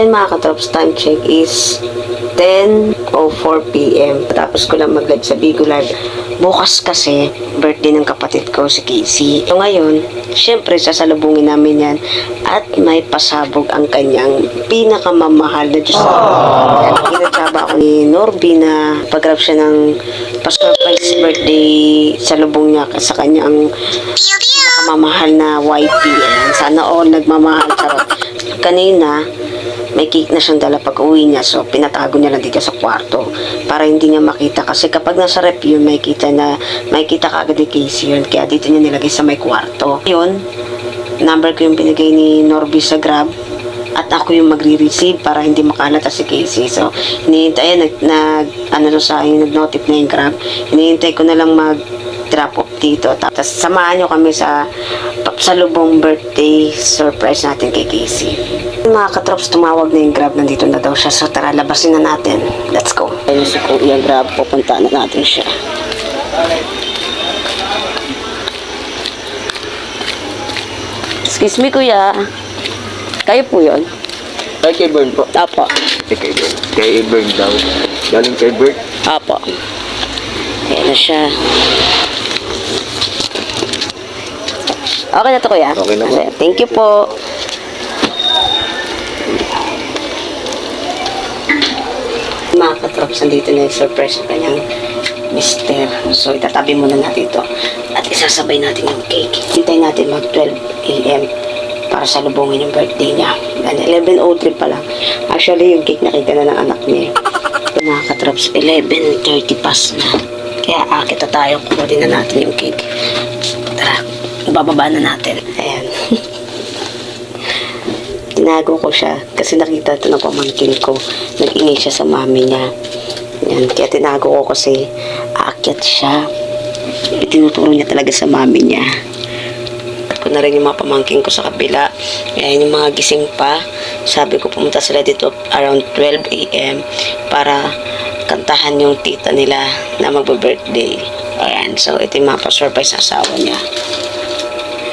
And mga katrops, time check is 10:04 p.m. Tapos ko lang mag-live sa Bigo Live. Bukas kasi, birthday ng kapatid ko, si Casey. So ngayon, syempre, sasalubungin namin yan. At may pasabog ang kanyang pinakamamahal na Diyos. Kinachaba ako ni Norby na pag-grab siya ng pa-surprise birthday salubong niya sa kanyang pinakamamahal na YP. Ayan. Sana all nagmamahal. Charot. Kanina, may cake na siyang dala pag uwi niya, so pinatago niya lang dito sa kwarto para hindi niya makita, kasi kapag nasa rep yun may kita ka agad ni Casey yun, kaya dito niya nilagay sa may kwarto. Yun, number ko yung binigay ni Norby sa Grab at ako yung magre-receive para hindi makalata si Casey. So hinihintay, nag-notif na yung Grab, hinihintay ko na lang mag-drop off dito, tapos samahan nyo kami sa salubong birthday surprise natin kay Casey. Mga katrops, tumawag na yung Grab, nandito na daw siya, so tara, labasin na natin. Let's go. Ayun si Kuya Grab, pupunta na natin siya. Excuse me, Kuya. Kayo po yun? Ay, kay Bern po. Apo. Kay Bern. Kay Bern daw. Galing kay Bern. Apo. Ayan na siya. Okay na to, Kuya? Okay na po. Thank you po. Mga katrops, nandito na yung surprise ng kanyang mister. So, itatabi muna natin ito. At isasabay natin yung cake. Hintayin natin mag 12 a.m. para salubungin yung birthday niya. 11:03 pa lang. Actually, yung cake nakita na ng anak niya. So, mga katrops, 11:30 pas na. Kaya akita tayo. Kukunin na natin yung cake. Tara, ibababa na natin. Ayan. Tinago ko siya kasi nakita ito ng pamangkin ko. Nag-ingay siya sa mami niya. Yan. Kaya tinago ko kasi aakyat siya. Itinuturo niya talaga sa mami niya. Ko na rin yung mga pamangkin ko sa kabila. Ayan yung mga gising pa. Sabi ko pumunta sila dito around 12 a.m. para kantahan yung tita nila na magbe-birthday. Ayan. So ito yung mga pa-surprise sa asawa niya.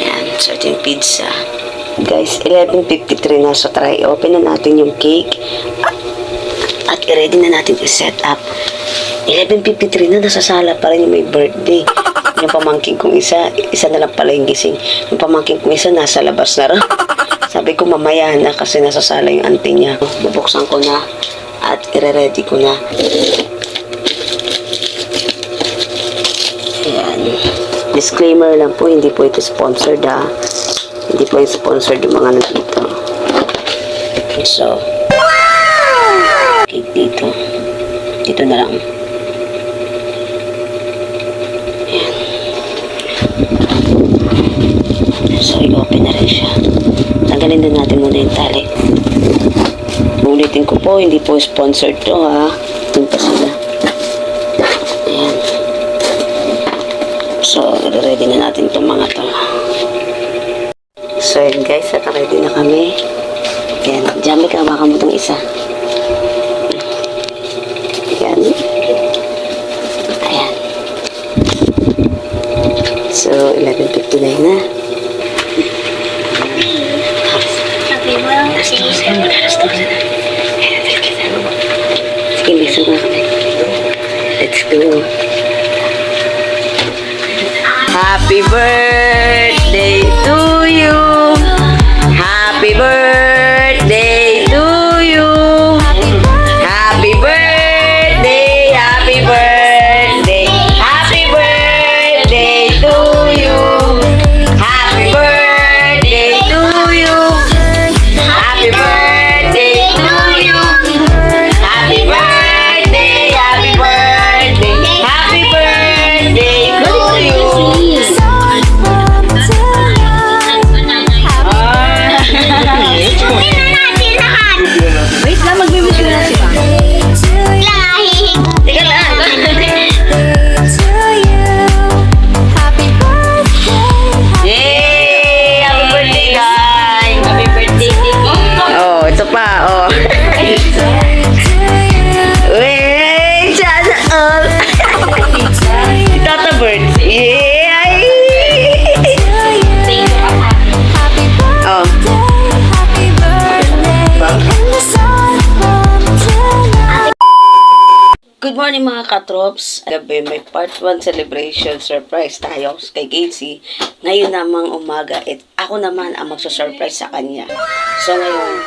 Ayan. So ito yung pizza. Guys, 11:53 na, so try open na natin yung cake at i-ready na natin i-set up. 11:53 na, nasa sala pa rin yung may birthday. Yung pamangkin kong isa na lang pala yung gising. Yung pamangkin kong isa nasa labas na rin. Sabi ko mamaya na kasi nasa sala yung auntie niya. Bubuksan ko na at i-ready ko na. Ayan. Disclaimer lang po, hindi po ito sponsored ha. Hindi po yung sponsored yung mga nandito. So, cake dito. Dito na lang. Ayan. So, i-open na rin siya. Tanggalin din natin muna yung tali. Ulitin ko po, hindi po sponsored to ha. Doon pa sila. Ayan. So, ready na natin itong mga to. So yun guys, at ready na kami. Ayan, Jamie, kawakan mo itong isa. Ayan. Ayan. So, 11:59 na. Alas 12 na. Ayan, sige, bisa na kami. Let's go. Happy birthday to you. Happy birthday to you. Happy birthday, happy birthday. Happy birthday to you. Happy birthday to you. Happy birthday to you. Happy birthday, happy birthday. Happy birthday to you. Wait lang, mag-wish ko na siya. Teka lang. Yay! Happy birthday, guys! Happy birthday, Tiki! Oh, ito pa, oh. Wait! Sana all! Tata Bird. Yay! Oh. Good morning mga katrops. Gabi may part 1 celebration surprise tayo kay Casey. Ngayon namang umaga, ako naman ang magsusurprise sa kanya. So ngayon,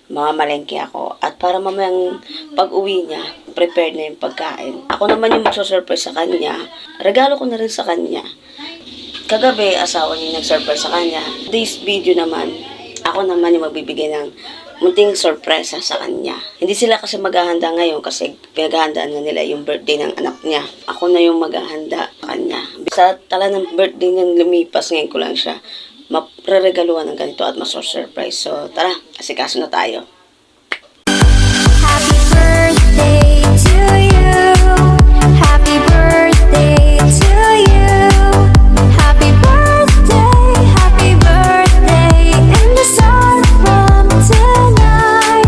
mamamalengke ako. At para mamayang pag-uwi niya, prepared na yung pagkain. Ako naman yung magsusurprise sa kanya. Regalo ko na rin sa kanya. Kagabi, asawa niya yung nag-surprise sa kanya. This video naman, ako naman yung magbibigay ng munting sorpresa sa kanya. Hindi sila kasi maghahanda ngayon kasi pinaghahandaan na nila yung birthday ng anak niya. Ako na yung maghahanda sa kanya. Sa tala ng birthday niyang lumipas, ngayon ko lang siya mapreregaluhan ng ganito at masurprise. So tara, asikaso na tayo. Happy birthday to you. Happy birthday to you. Happy birthday in the sun from tonight.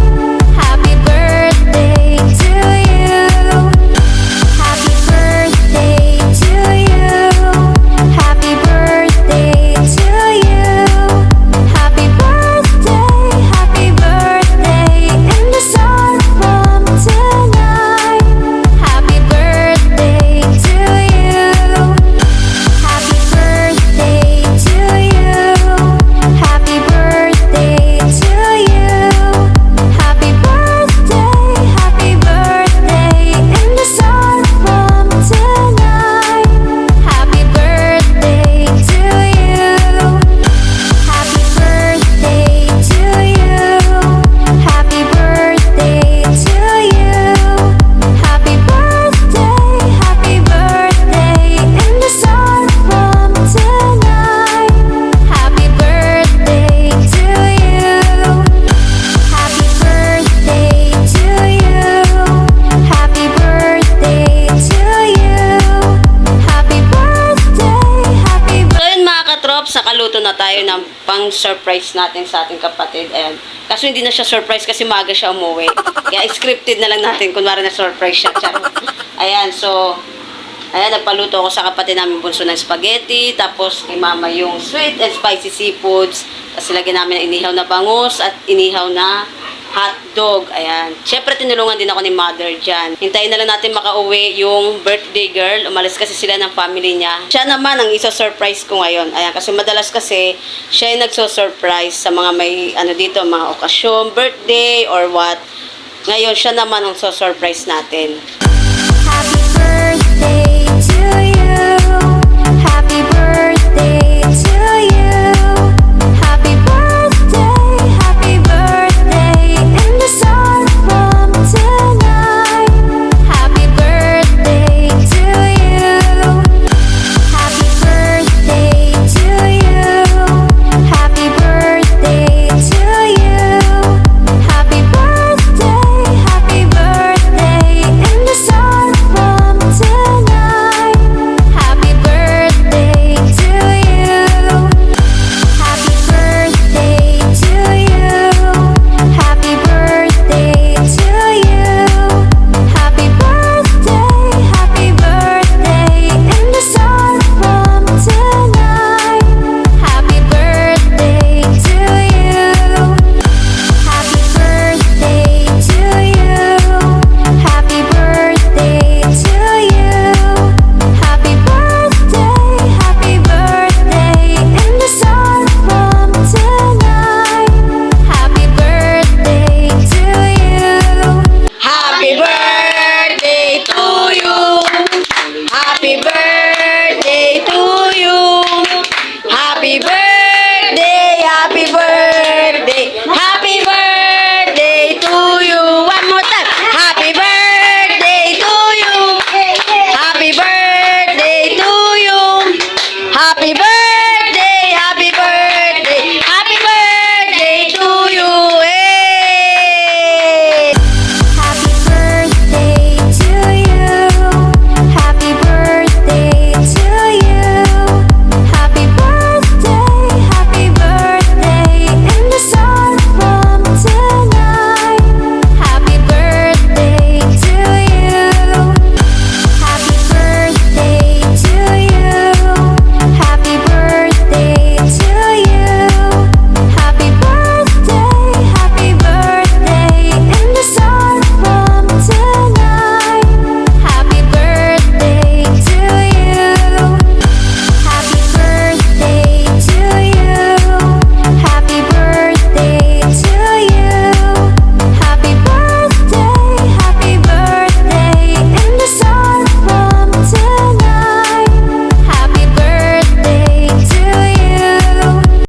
Happy birthday to you. Happy birthday to you. Happy birthday to you. Happy birthday in the sun from tonight. Happy birthday to you. Happy birthday to you. Happy birthday to you. Happy birthday in the sun from tonight. Happy birthday to you. Happy birthday to you. Happy birthday to you. Happy birthday in the sun from tonight. Happy birthday to you. Happy birthday to you. Happy birthday to you. Happy birthday. So yun mga katrops, nakaluto na tayo ng pang-surprise natin sa ating kapatid. Ayan. Kaso hindi na siya surprise kasi maaga siya umuwi. Kaya scripted na lang natin, kunwari na surprise siya. Charot. Ayan, so, ayan, nagpaluto ako sa kapatid namin bunso ng spaghetti. Tapos kay mama yung sweet and spicy seafoods. Tapos lagyan namin ng inihaw na bangus at inihaw na hotdog. Ayan. Siyempre, tinulungan din ako ni mother dyan. Hintayin na lang natin makauwi yung birthday girl. Umalis kasi sila ng family niya. Siya naman ang isa-surprise ko ngayon. Ayan. Kasi madalas kasi, siya yung nagso-surprise sa mga may, dito, mga okasyon, birthday, or what. Ngayon, siya naman ang so-surprise natin.